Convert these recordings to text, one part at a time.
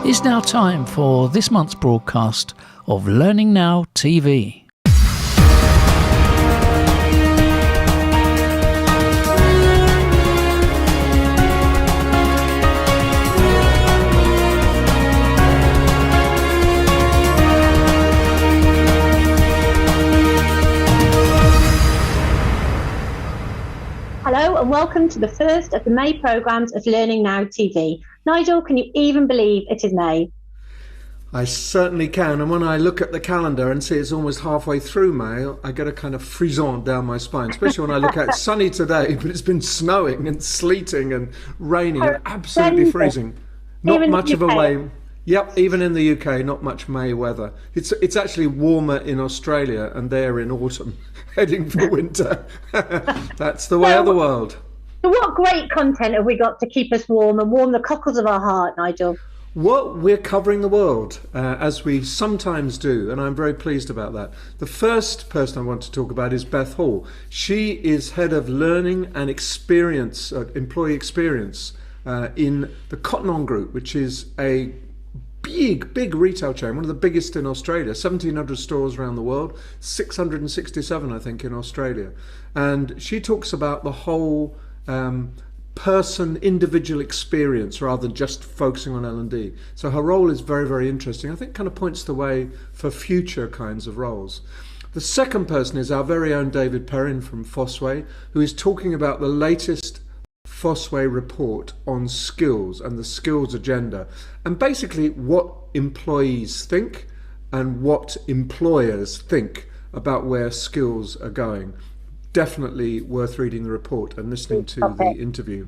It's now time for this month's broadcast of Learning Now TV. Hello and welcome to the first of the May programmes of Learning Now TV. Nigel, can you even believe it is May? I certainly can, and when I look at the calendar and see it's almost halfway through May, I get a kind of frisson down my spine, especially when I look at it's sunny today, but it's been snowing and sleeting and raining and absolutely freezing. Not much of a way. Yep, even in the UK, not much May weather. It's actually warmer in Australia and they're in autumn, heading for winter. That's the way of the world. So what great content have we got to keep us warm and warm the cockles of our heart, Nigel? Well, we're covering the world, as we sometimes do, and I'm very pleased about that. The first person I want to talk about is Beth Hall. She is Head of Learning and Experience, Employee Experience, in the Cotton On Group, which is a big retail chain, one of the biggest in Australia, 1,700 stores around the world, 667 I think in Australia. And she talks about the whole individual experience rather than just focusing on L&D. So her role is very interesting. I think kind of points the way for future kinds of roles. The second person is our very own David Perrin from Fosway, who is talking about the latest Fosway report on skills and the skills agenda, and basically what employees think and what employers think about where skills are going. Definitely worth reading the report and listening to the interview.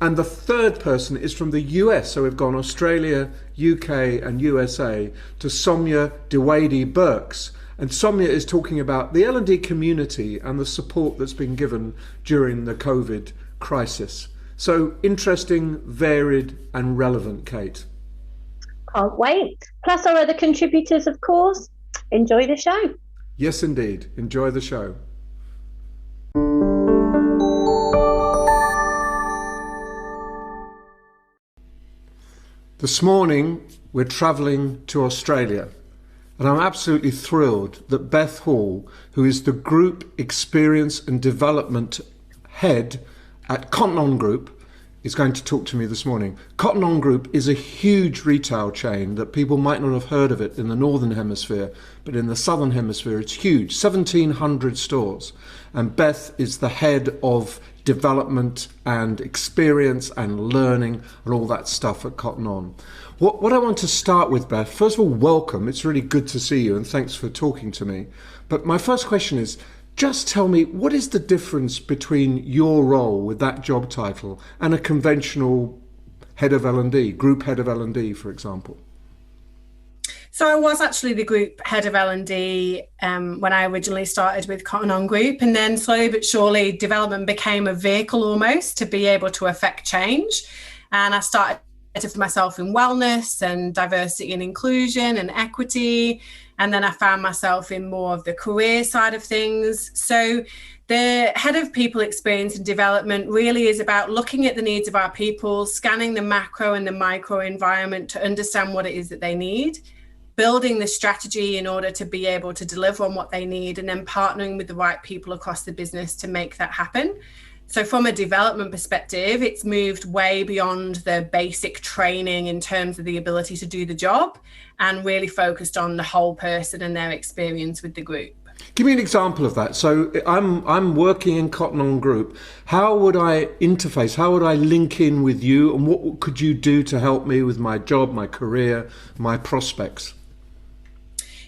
And the third person is from the US, so we've gone Australia, UK and USA to Sonia Dewadey Burks. And Sonia is talking about the L&D community and the support that's been given during the COVID crisis. So interesting, varied and relevant, Kate. Can't wait. Plus our other contributors, of course. Enjoy the show. Yes, indeed. Enjoy the show. This morning, we're travelling to Australia. And I'm absolutely thrilled that Beth Hall, who is the Group Experience and Development Head at Cotton On Group, is going to talk to me this morning. Cotton On Group is a huge retail chain that people might not have heard of it in the Northern Hemisphere, but in the Southern Hemisphere it's huge, 1,700 stores. And Beth is the head of development and experience and learning and all that stuff at Cotton On. What I want to start with, Beth, first of all, welcome. It's really good to see you and thanks for talking to me. But my first question is, just tell me, what is the difference between your role with that job title and a conventional head of L&D, group head of L&D, for example? So I was actually the group head of L&D when I originally started with Cotton On Group, and then slowly but surely development became a vehicle almost to be able to affect change. And I started for myself in wellness and diversity and inclusion and equity. And then I found myself in more of the career side of things. So the head of people experience and development really is about looking at the needs of our people, scanning the macro and the micro environment to understand what it is that they need, building the strategy in order to be able to deliver on what they need, and then partnering with the right people across the business to make that happen. So from a development perspective, it's moved way beyond the basic training in terms of the ability to do the job and really focused on the whole person and their experience with the group. Give me an example of that. So I'm working in Cotton On Group. How would I interface? How would I link in with you? And what could you do to help me with my job, my career, my prospects?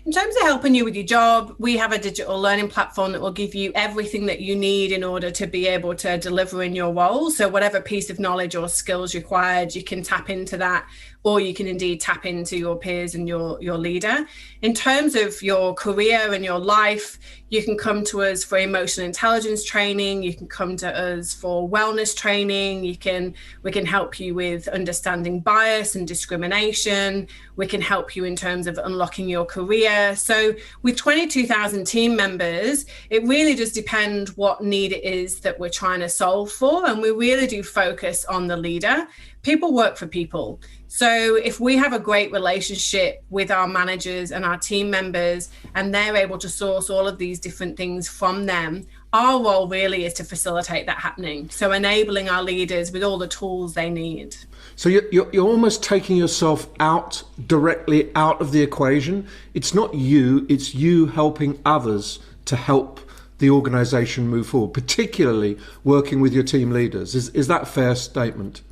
In terms of helping you with your job, we have a digital learning platform that will give you everything that you need in order to be able to deliver in your role. So whatever piece of knowledge or skills required, you can tap into that, or you can indeed tap into your peers and your leader. In terms of your career and your life, you can come to us for emotional intelligence training. You can come to us for wellness training. We can help you with understanding bias and discrimination. We can help you in terms of unlocking your career. So with 22,000 team members, it really does depend what need it is that we're trying to solve for. And we really do focus on the leader, people work for people. So if we have a great relationship with our managers and our team members, and they're able to source all of these different things from them, our role really is to facilitate that happening. So enabling our leaders with all the tools they need. So you're almost taking yourself directly out of the equation. It's not you, it's you helping others to help the organization move forward, particularly working with your team leaders. Is that a fair statement?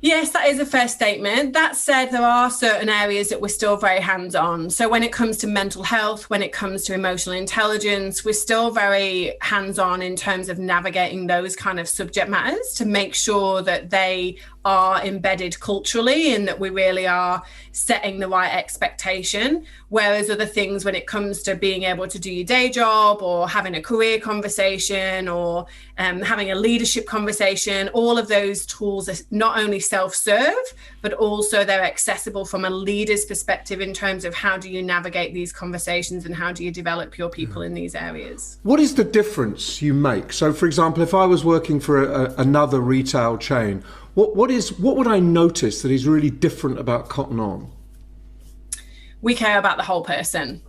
Yes, that is a fair statement. That said, there are certain areas that we're still very hands-on. So when it comes to mental health, when it comes to emotional intelligence, we're still very hands-on in terms of navigating those kind of subject matters to make sure that they are embedded culturally and that we really are setting the right expectation. Whereas other things, when it comes to being able to do your day job or having a career conversation or having a leadership conversation, all of those tools are not only self-serve, but also they're accessible from a leader's perspective in terms of how do you navigate these conversations and how do you develop your people in these areas. What is the difference you make? So, for example, if I was working for another retail chain, what would I notice that is really different about Cotton On? We care about the whole person.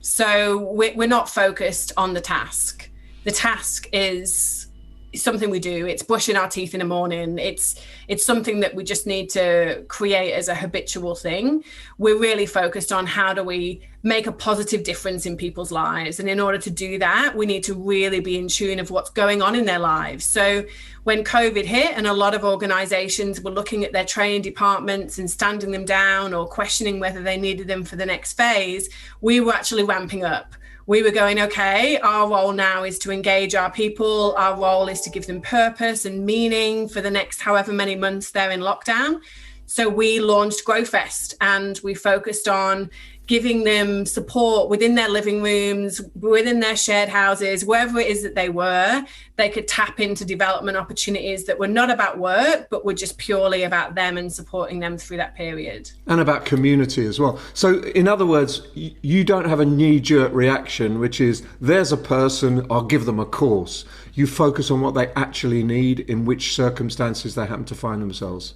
So we're not focused on the task. The task is something we do. It's brushing our teeth in the morning. It's something that we just need to create as a habitual thing. We're really focused on how do we make a positive difference in people's lives. And in order to do that, we need to really be in tune of what's going on in their lives. So when COVID hit and a lot of organizations were looking at their training departments and standing them down or questioning whether they needed them for the next phase, we were actually ramping up. We were going, okay, our role now is to engage our people. Our role is to give them purpose and meaning for the next however many months they're in lockdown. So we launched GrowFest and we focused on giving them support within their living rooms, within their shared houses, wherever it is that they could tap into development opportunities that were not about work, but were just purely about them and supporting them through that period. And about community as well. So in other words, you don't have a knee-jerk reaction, which is there's a person, I'll give them a course. You focus on what they actually need, in which circumstances they happen to find themselves.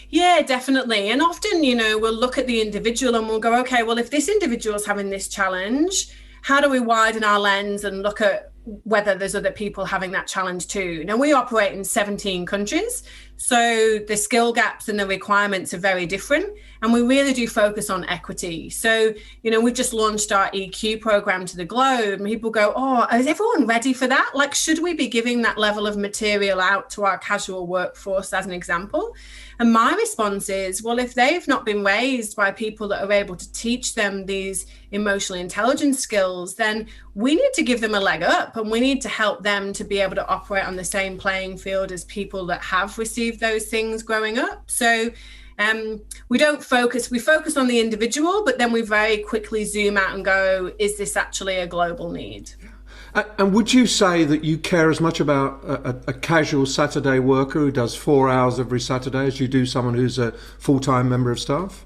Yeah, definitely. And often, we'll look at the individual and we'll go, okay, well, if this individual is having this challenge, how do we widen our lens and look at whether there's other people having that challenge too? Now, we operate in 17 countries, so the skill gaps and the requirements are very different. And we really do focus on equity. So, we've just launched our EQ program to the globe and people go, oh, is everyone ready for that? Like, should we be giving that level of material out to our casual workforce as an example? And my response is, well, if they've not been raised by people that are able to teach them these emotional intelligence skills, then we need to give them a leg up and we need to help them to be able to operate on the same playing field as people that have received those things growing up. So we focus on the individual, but then we very quickly zoom out and go, is this actually a global need? And would you say that you care as much about a casual Saturday worker who does 4 hours every Saturday as you do someone who's a full-time member of staff?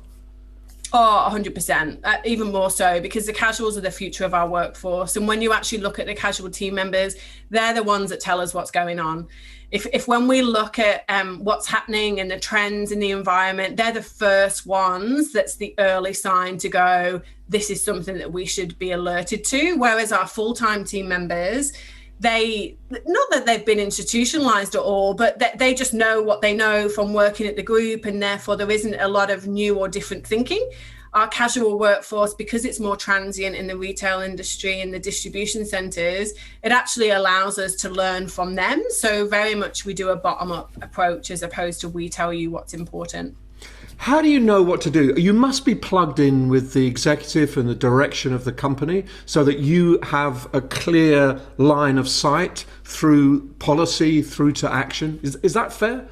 Oh, 100%, even more so, because the casuals are the future of our workforce. And when you actually look at the casual team members, they're the ones that tell us what's going on. If when we look at what's happening and the trends in the environment, they're the first ones that's the early sign to go, this is something that we should be alerted to. Whereas our full-time team members, not that they've been institutionalized at all, but they just know what they know from working at the group, and therefore there isn't a lot of new or different thinking. Our casual workforce, because it's more transient in the retail industry and the distribution centers, it actually allows us to learn from them. So very much we do a bottom-up approach as opposed to we tell you what's important. How do you know what to do? You must be plugged in with the executive and the direction of the company so that you have a clear line of sight through policy, through to action. Is that fair?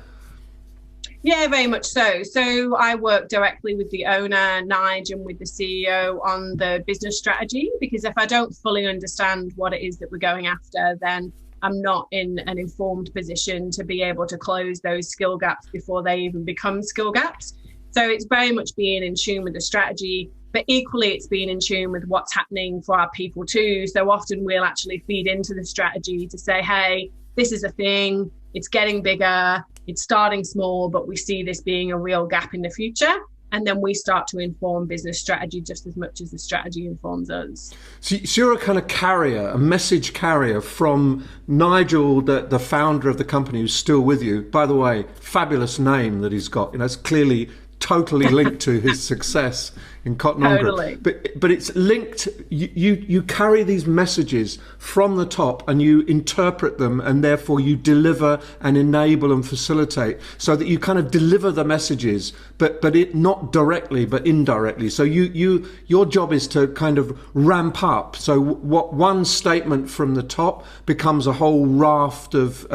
Yeah, very much so. So I work directly with the owner, Nige, and with the CEO on the business strategy, because if I don't fully understand what it is that we're going after, then I'm not in an informed position to be able to close those skill gaps before they even become skill gaps. So it's very much being in tune with the strategy, but equally it's being in tune with what's happening for our people too. So often we'll actually feed into the strategy to say, hey, this is a thing, it's getting bigger. it's starting small, but we see this being a real gap in the future. And then we start to inform business strategy just as much as the strategy informs us. So you're a kind of carrier, a message carrier from Nigel, the founder of the company, who's still with you. By the way, fabulous name that he's got. It's clearly totally linked to his success in Cotton On Group. But it's linked. You carry these messages from the top and you interpret them, and therefore you deliver and enable and facilitate, so that you kind of deliver the messages, but it not directly but indirectly. So your job is to kind of ramp up. So what one statement from the top becomes a whole raft of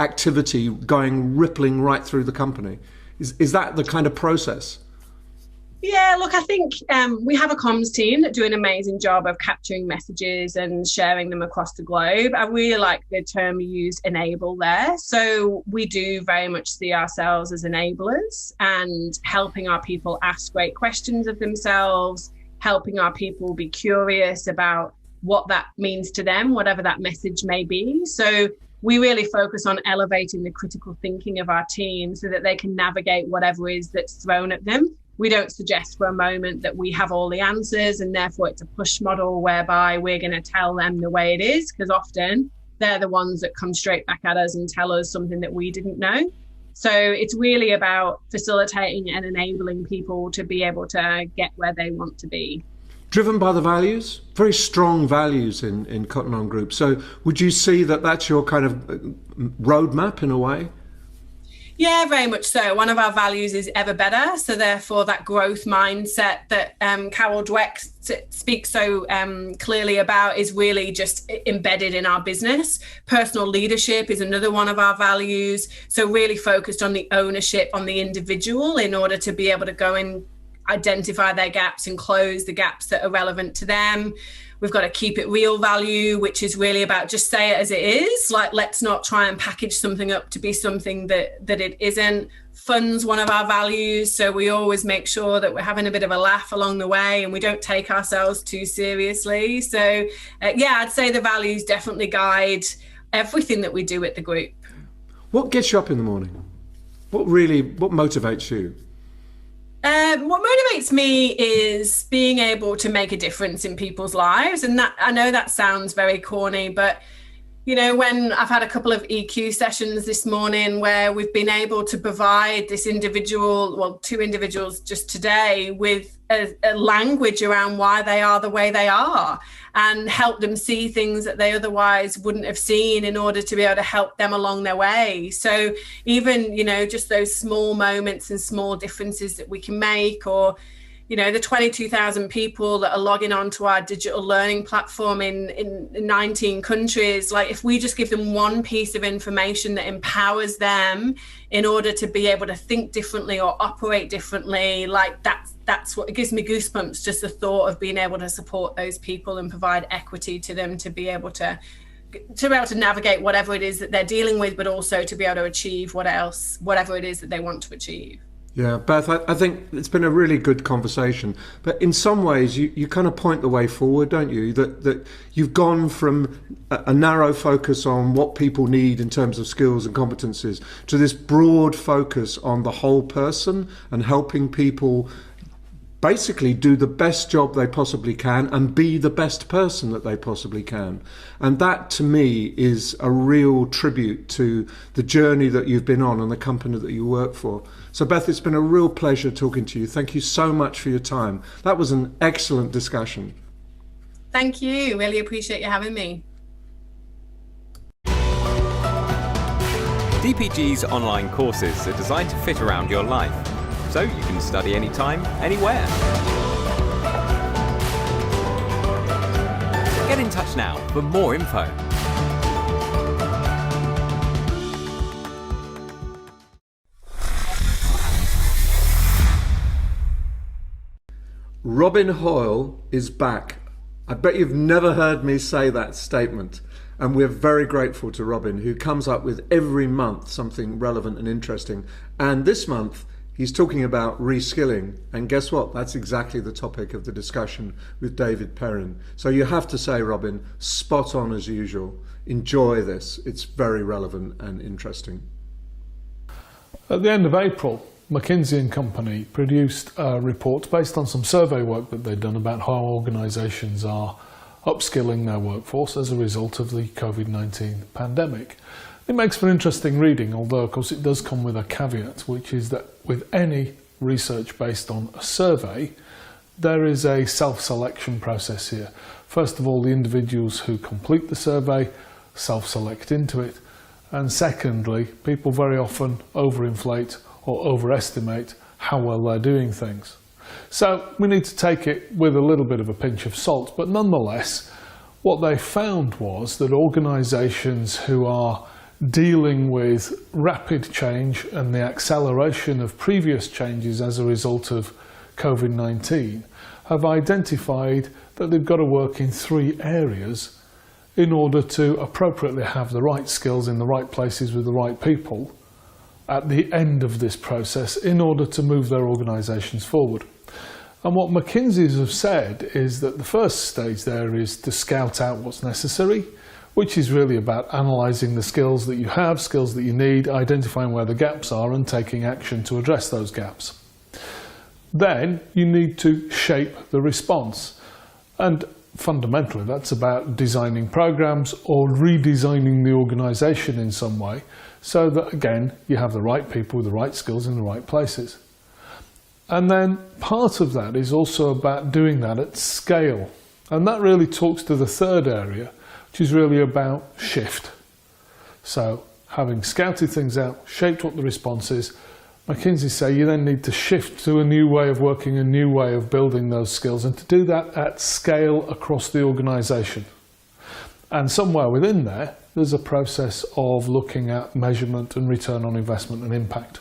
activity rippling right through the company. Is that the kind of process? Yeah, look, I think we have a comms team that do an amazing job of capturing messages and sharing them across the globe. I really like the term you used, enable, there. So we do very much see ourselves as enablers and helping our people ask great questions of themselves, helping our people be curious about what that means to them, whatever that message may be. So we really focus on elevating the critical thinking of our team so that they can navigate whatever is that's thrown at them. We don't suggest for a moment that we have all the answers, and therefore it's a push model whereby we're going to tell them the way it is, because often they're the ones that come straight back at us and tell us something that we didn't know. So it's really about facilitating and enabling people to be able to get where they want to be. Driven by the values, very strong values in Cotton On Group. So would you see that that's your kind of roadmap in a way? Yeah, very much so. One of our values is ever better. So therefore that growth mindset that Carol Dweck speaks so clearly about is really just embedded in our business. Personal leadership is another one of our values. So really focused on the ownership on the individual in order to be able to go and identify their gaps and close the gaps that are relevant to them. We've got a keep it real value, which is really about just say it as it is. Like, let's not try and package something up to be something that it isn't. Fun's one of our values. So we always make sure that we're having a bit of a laugh along the way and we don't take ourselves too seriously. So I'd say the values definitely guide everything that we do at the group. What gets you up in the morning? What motivates you? What motivates me is being able to make a difference in people's lives. And that, I know that sounds very corny, but when I've had a couple of EQ sessions this morning where we've been able to provide this two individuals just today with a language around why they are the way they are and help them see things that they otherwise wouldn't have seen in order to be able to help them along their way. So even, just those small moments and small differences that we can make, or the 22,000 people that are logging onto our digital learning platform in 19 countries, like if we just give them one piece of information that empowers them in order to be able to think differently or operate differently, like that's what, it gives me goosebumps, just the thought of being able to support those people and provide equity to them to be able to navigate whatever it is that they're dealing with, but also to be able to achieve whatever it is that they want to achieve. Yeah, Beth, I think it's been a really good conversation. But in some ways, you kind of point the way forward, don't you? That you've gone from a narrow focus on what people need in terms of skills and competencies to this broad focus on the whole person and helping people basically do the best job they possibly can and be the best person that they possibly can. And that, to me, is a real tribute to the journey that you've been on and the company that you work for. So, Beth, it's been a real pleasure talking to you. Thank you so much for your time. That was an excellent discussion. Thank you. Really appreciate you having me. DPG's online courses are designed to fit around your life, so you can study anytime, anywhere. Get in touch now for more info. Robin Hoyle is back. I bet you've never heard me say that statement. And we're very grateful to Robin, who comes up with every month something relevant and interesting. And this month, he's talking about reskilling. And guess what? That's exactly the topic of the discussion with David Perrin. So you have to say, Robin, spot on as usual. Enjoy this. It's very relevant and interesting. At the end of April, McKinsey and Company produced a report based on some survey work that they'd done about how organisations are upskilling their workforce as a result of the COVID-19 pandemic. It makes for interesting reading, although of course it does come with a caveat, which is that with any research based on a survey, there is a self-selection process here. First of all, the individuals who complete the survey self-select into it, and secondly, people very often overinflate or overestimate how well they're doing things. So we need to take it with a little bit of a pinch of salt, but nonetheless, what they found was that organisations who are dealing with rapid change and the acceleration of previous changes as a result of COVID-19 have identified that they've got to work in 3 areas in order to appropriately have the right skills in the right places with the right people at the end of this process in order to move their organisations forward. And what McKinsey's have said is that the first stage there is to scout out what's necessary, which is really about analysing the skills that you have, skills that you need, identifying where the gaps are and taking action to address those gaps. Then you need to shape the response. And fundamentally that's about designing programs or redesigning the organisation in some way so that again you have the right people with the right skills in the right places. And then part of that is also about doing that at scale. And that really talks to the third area, which is really about shift. So having scouted things out, shaped what the response is, McKinsey say you then need to shift to a new way of working, a new way of building those skills, and to do that at scale across the organisation. And somewhere within there, there's a process of looking at measurement and return on investment and impact.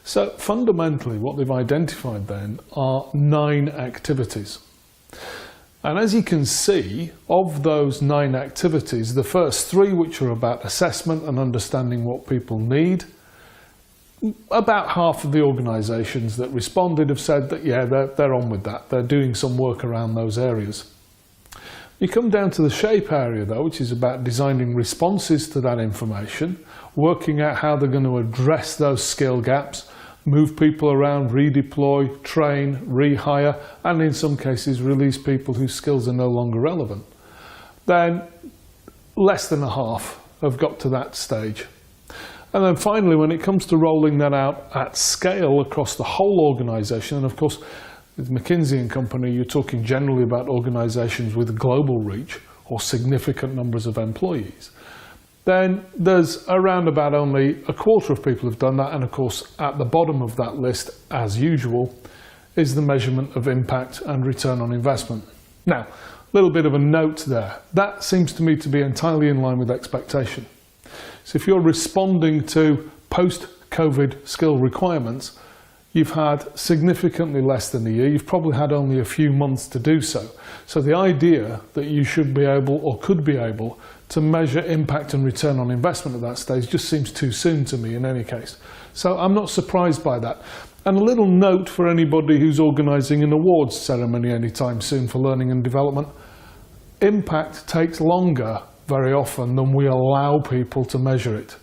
So fundamentally what they've identified then are 9 activities. And as you can see, of those 9 activities, the first 3, which are about assessment and understanding what people need, about half of the organisations that responded have said that yeah, they're on with that. They're doing some work around those areas. You come down to the shape area though, which is about designing responses to that information, working out how they're going to address those skill gaps, move people around, redeploy, train, rehire, and in some cases release people whose skills are no longer relevant. Then less than a half have got to that stage. And then finally, when it comes to rolling that out at scale across the whole organisation, and of course with McKinsey and Company you're talking generally about organisations with global reach or significant numbers of employees, then there's around about only a quarter of people who've done that, and of course at the bottom of that list, as usual, is the measurement of impact and return on investment. Now, a little bit of a note there. That seems to me to be entirely in line with expectation. So if you're responding to post-COVID skill requirements, you've had significantly less than a year. You've probably had only a few months to do so. So the idea that you should be able or could be able to measure impact and return on investment at that stage just seems too soon to me in any case. So I'm not surprised by that. And a little note for anybody who's organising an awards ceremony anytime soon for learning and development. Impact takes longer very often than we allow people to measure it.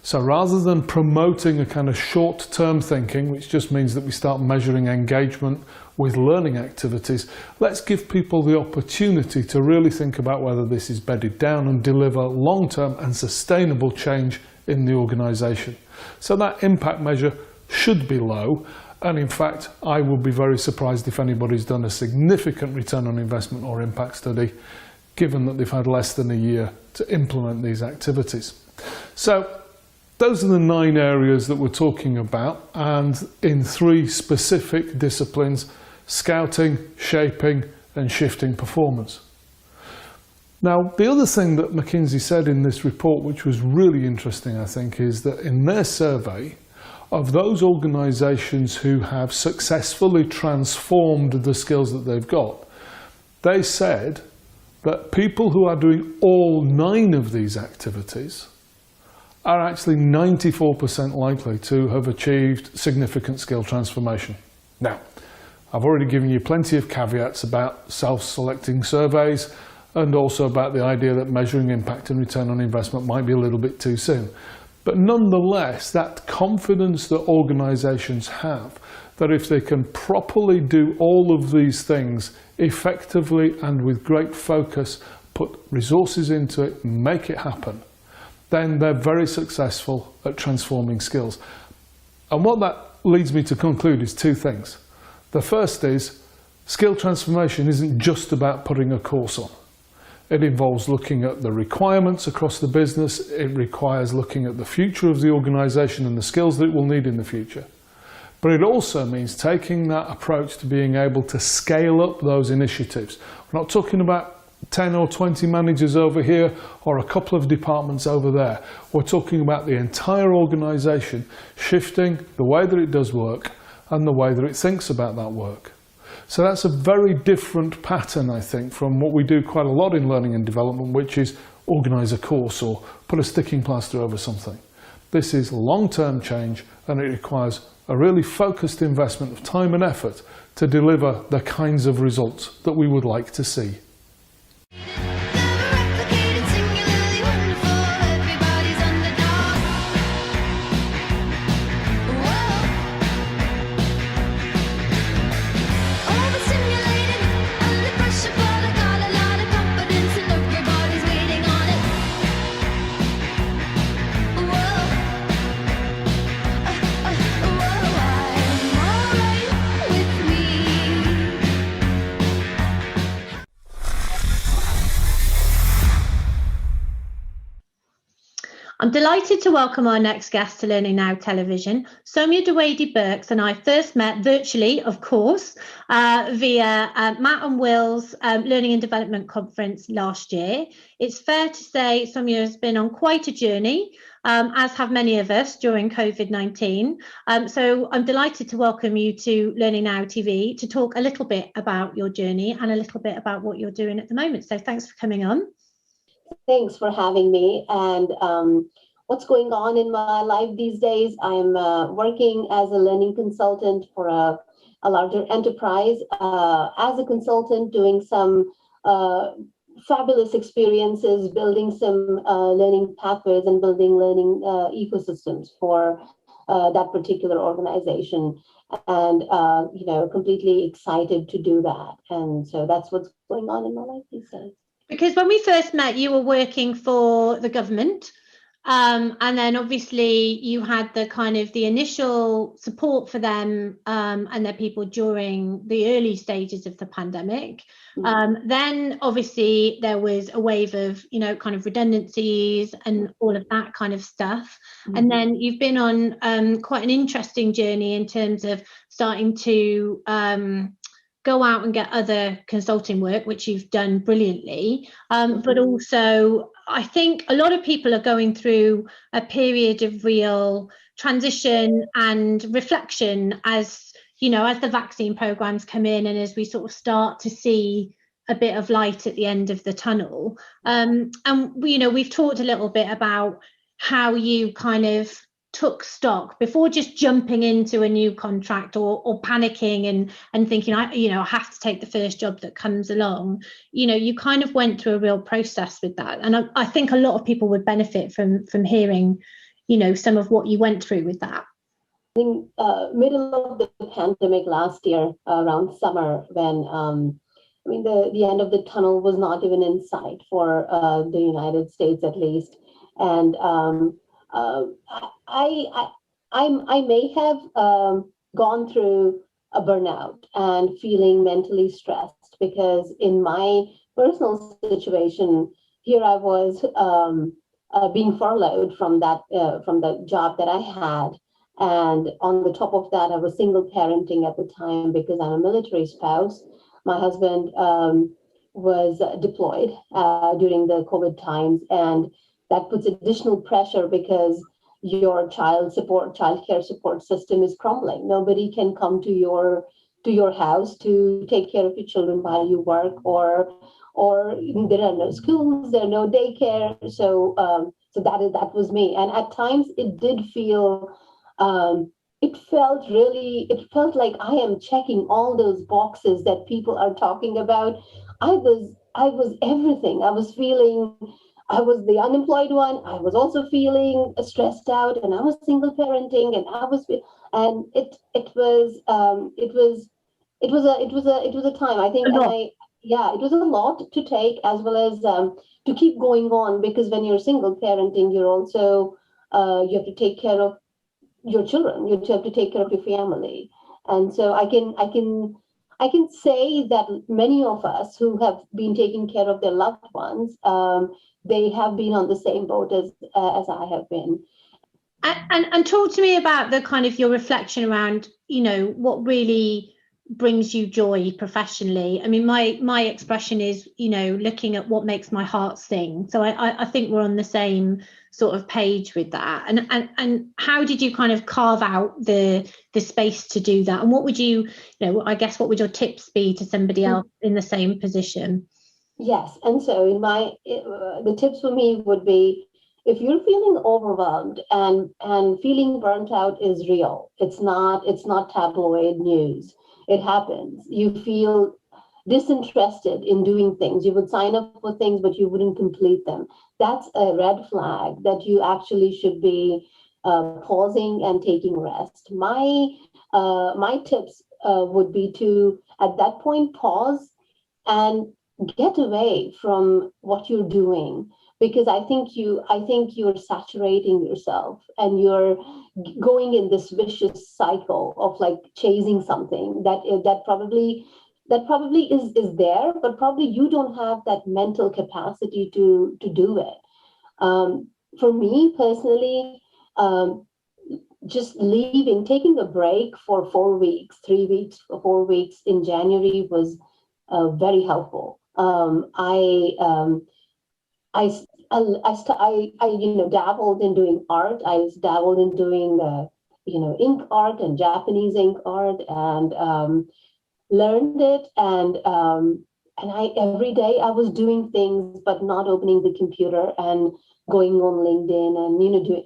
So rather than promoting a kind of short-term thinking, which just means that we start measuring engagement with learning activities, let's give people the opportunity to really think about whether this is bedded down and deliver long-term and sustainable change in the organisation. So that impact measure should be low, and in fact I would be very surprised if anybody's done a significant return on investment or impact study given that they've had less than a year to implement these activities. So those are the 9 areas that we're talking about, and in 3 specific disciplines: scouting, shaping and shifting performance. Now, the other thing that McKinsey said in this report, which was really interesting I think, is that in their survey of those organisations who have successfully transformed the skills that they've got, they said that people who are doing all 9 of these activities are actually 94% likely to have achieved significant skill transformation. Now, I've already given you plenty of caveats about self-selecting surveys and also about the idea that measuring impact and return on investment might be a little bit too soon. But nonetheless, that confidence that organisations have, that if they can properly do all of these things effectively and with great focus, put resources into it, make it happen, then they're very successful at transforming skills. And what that leads me to conclude is two things. The first is, skill transformation isn't just about putting a course on. It involves looking at the requirements across the business. It requires looking at the future of the organisation and the skills that it will need in the future. But it also means taking that approach to being able to scale up those initiatives. We're not talking about 10 or 20 managers over here or a couple of departments over there. We're talking about the entire organisation shifting the way that it does work and the way that it thinks about that work. So that's a very different pattern, I think, from what we do quite a lot in learning and development, which is organise a course or put a sticking plaster over something. This is long-term change, and it requires a really focused investment of time and effort to deliver the kinds of results that we would like to see. I'm delighted to welcome our next guest to Learning Now Television. Sonia Dewadey Burks and I first met virtually, of course, via Matt and Will's Learning and Development Conference last year. It's fair to say Sonia has been on quite a journey, as have many of us during COVID-19. So I'm delighted to welcome you to Learning Now TV to talk a little bit about your journey and a little bit about what you're doing at the moment. So thanks for coming on. Thanks for having me. And what's going on in my life these days? I'm working as a learning consultant for a larger enterprise. As a consultant, doing some fabulous experiences, building some learning pathways and building learning ecosystems for that particular organization. And, completely excited to do that. And so that's what's going on in my life these days. Because when we first met, you were working for the government, and then obviously you had the kind of the initial support for them and their people during the early stages of the pandemic. Then obviously there was a wave of, kind of redundancies and all of that kind of stuff. And then you've been on quite an interesting journey in terms of starting to go out and get other consulting work, which you've done brilliantly. But also, I think a lot of people are going through a period of real transition and reflection as the vaccine programs come in and as we sort of start to see a bit of light at the end of the tunnel. And we've talked a little bit about how you kind of took stock before just jumping into a new contract or panicking and thinking, I have to take the first job that comes along. You kind of went through a real process with that. And I think a lot of people would benefit from hearing, some of what you went through with that. I think middle of the pandemic last year, around summer, when the end of the tunnel was not even in sight for the United States, at least. And I may have gone through a burnout and feeling mentally stressed, because in my personal situation here, I was being furloughed from the job that I had. And on the top of that, I was single parenting at the time because I'm a military spouse. My husband was deployed during the COVID times, and that puts additional pressure because your childcare support system is crumbling. Nobody can come to your house to take care of your children while you work, or there are no schools, there are no daycare. So that was me. And at times it did feel, it felt like I am checking all those boxes that people are talking about. I was everything. I was feeling I was the unemployed one. I was also feeling stressed out, and I was single parenting, and it was a time, I think, it was a lot to take, as well as to keep going on, because when you're single parenting, you're also you have to take care of your children. You have to take care of your family, and so I can say that many of us who have been taking care of their loved ones, they have been on the same boat as I have been. And talk to me about the kind of your reflection around, what really brings you joy professionally. I mean, my expression is, looking at what makes my heart sing. So I think we're on the same sort of page with that. And how did you kind of carve out the space to do that? And what would you, I guess, what would your tips be to somebody else in the same position? Yes, and so the tips for me would be, if you're feeling overwhelmed and feeling burnt out is real. It's not tabloid news. It happens. You feel disinterested in doing things. You would sign up for things, but you wouldn't complete them. That's a red flag that you actually should be pausing and taking rest. My tips would be to, at that point, pause and get away from what you're doing, because I think you're saturating yourself, and you're going in this vicious cycle of like chasing something that probably is there, but probably you don't have that mental capacity to do it. For me personally, just taking a break for 4 weeks, 3 weeks, 4 weeks in January was very helpful. I dabbled in doing art. I dabbled in doing ink art and Japanese ink art, and learned it. And I every day I was doing things, but not opening the computer and going on LinkedIn and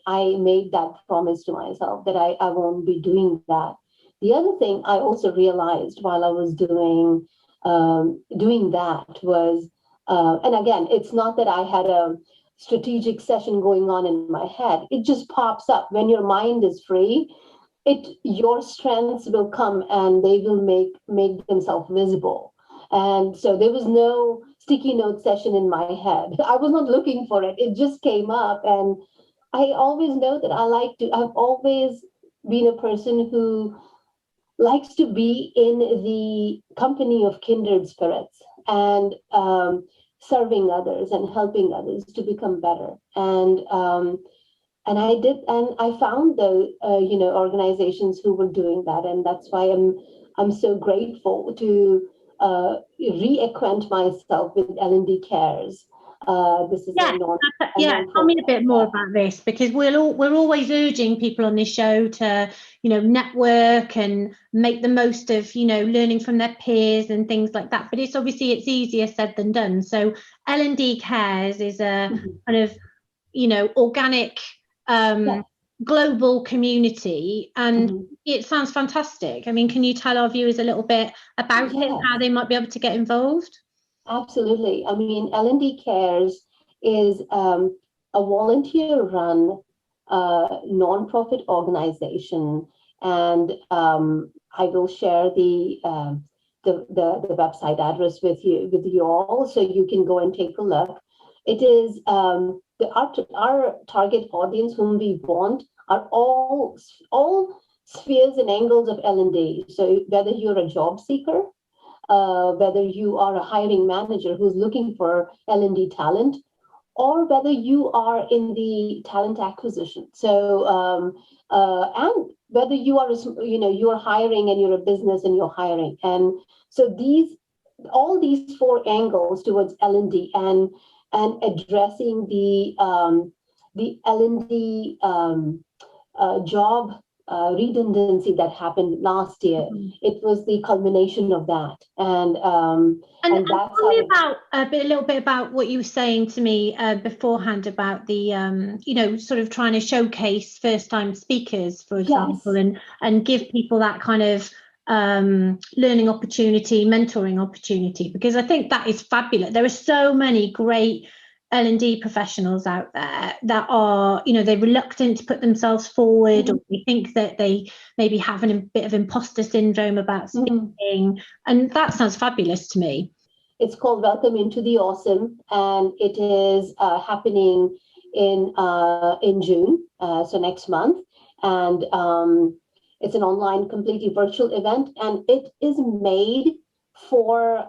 I made that promise to myself that I won't be doing that. The other thing I also realized while I was doing that was, and again, it's not that I had a strategic session going on in my head. It just pops up when your mind is free. Your strengths will come and they will make themselves visible. And so there was no sticky note session in my head. I was not looking for it. It just came up. And I always know that I've always been a person who likes to be in the company of kindred spirits, and serving others and helping others to become better. And I did, and I found the organizations who were doing that, and that's why I'm so grateful to reacquaint myself with L&D Cares. This is tell me a bit more about this, because we're always urging people on this show to network and make the most of learning from their peers and things like that, but it's easier said than done. So L&D Cares is a kind of organic global community, and it sounds fantastic. I mean, can you tell our viewers a little bit about it, how they might be able to get involved? Absolutely. I mean, L&D Cares is a volunteer-run nonprofit organization, and I will share the website address with you all, so you can go and take a look. It is our target audience, whom we want, are all spheres and angles of L&D. So whether you're a job seeker, whether you are a hiring manager who's looking for L&D talent, or whether you are in the talent acquisition. So and whether you are you're hiring and you're a business and you're hiring. And so all these four angles towards L&D and addressing the L&D job redundancy that happened last year. It was the culmination of that, and that's tell me about a little bit about what you were saying to me beforehand about the sort of trying to showcase first-time speakers, for example, and give people that kind of learning opportunity, mentoring opportunity, because I think that is fabulous. There are so many great L&D professionals out there that are, they're reluctant to put themselves forward, or they think that they maybe have a bit of imposter syndrome about speaking. And that sounds fabulous to me. It's called Welcome into the Awesome, and it is happening in June, so next month. And it's an online, completely virtual event, and it is made for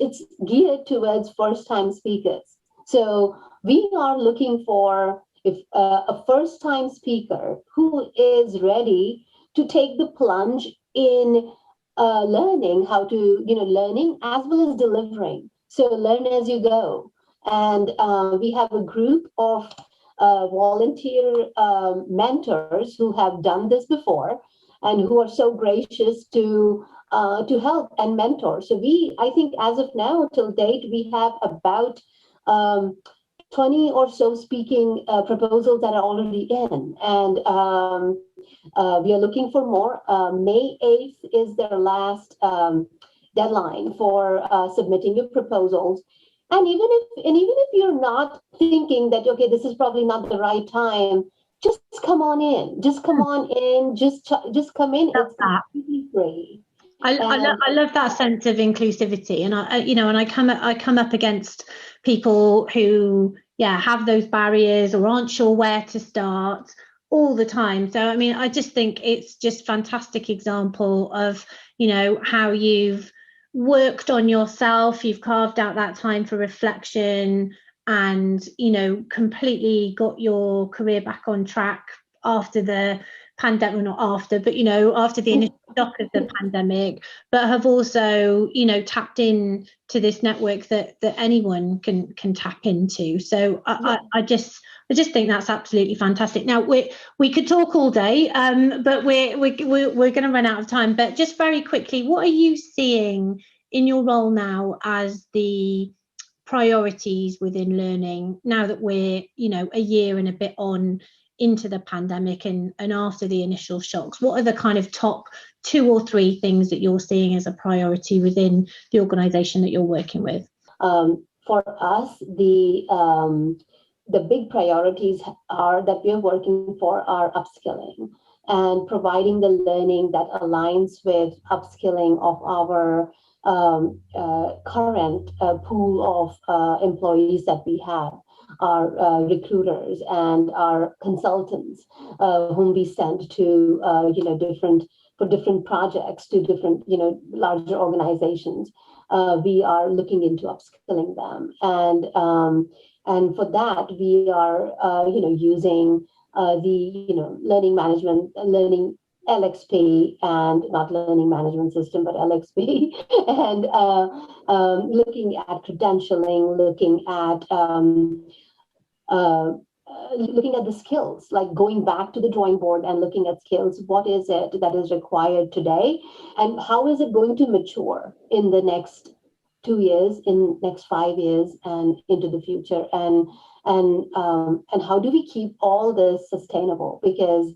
it's geared towards first-time speakers. So we are looking for a first-time speaker who is ready to take the plunge in learning how to, learning as well as delivering. So learn as you go. And we have a group of volunteer mentors who have done this before and who are so gracious to help and mentor. So I think as of now, till date, we have about 20 or so speaking proposals that are already in. And we are looking for more. May 8th is their last deadline for submitting your proposals. And even if you're not thinking that, okay, this is probably not the right time, just come on in. Just come on in. Just come in. It's completely free. I love that sense of inclusivity, and I come up against people who have those barriers or aren't sure where to start all the time. So I mean, I just think it's just fantastic example of how you've worked on yourself, you've carved out that time for reflection, and completely got your career back on track after the pandemic, well, not after, but after the initial shock of the pandemic, but have also tapped in to this network that anyone can tap into. So I just think that's absolutely fantastic. Now we could talk all day, but we're going to run out of time. But just very quickly, what are you seeing in your role now as the priorities within learning, now that we're a year and a bit on into the pandemic and after the initial shocks? What are the kind of top 2 or 3 things that you're seeing as a priority within the organisation that you're working with? For us, the big priorities that we're working for are upskilling and providing the learning that aligns with upskilling of our current pool of employees that we have, our recruiters and our consultants, whom we send to different projects to different larger organizations. We are looking into upskilling them, and for that we are using the learning management, learning LXP, and not learning management system, but LXP, and looking at credentialing, looking at the skills, like going back to the drawing board and looking at skills. What is it that is required today, and how is it going to mature in the next 2 years, in next 5 years, and into the future, and how do we keep all this sustainable? Because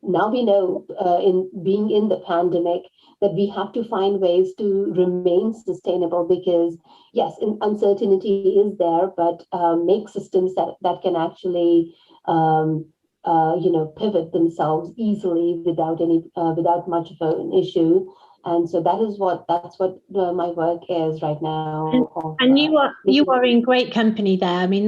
now we know, in being in the pandemic, that we have to find ways to remain sustainable, because yes, uncertainty is there, but make systems that can actually pivot themselves easily without much of an issue. And so that's what my work is right now. And you are in great company there. I mean,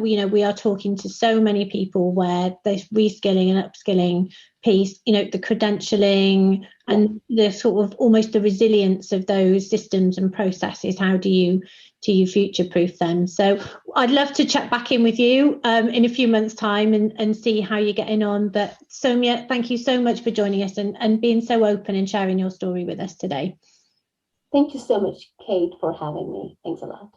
we are talking to so many people where this reskilling and upskilling piece, the credentialing and the sort of almost the resilience of those systems and processes. How do you future-proof them? So I'd love to check back in with you in a few months' time and see how you're getting on. But Sonia, thank you so much for joining us and being so open and sharing your story with us today. Thank you so much, Kate, for having me. Thanks a lot.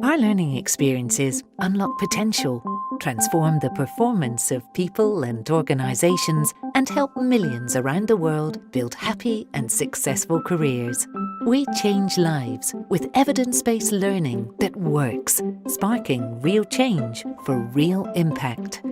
Our learning experiences unlock potential, transform the performance of people and organisations, and help millions around the world build happy and successful careers. We change lives with evidence-based learning that works, sparking real change for real impact.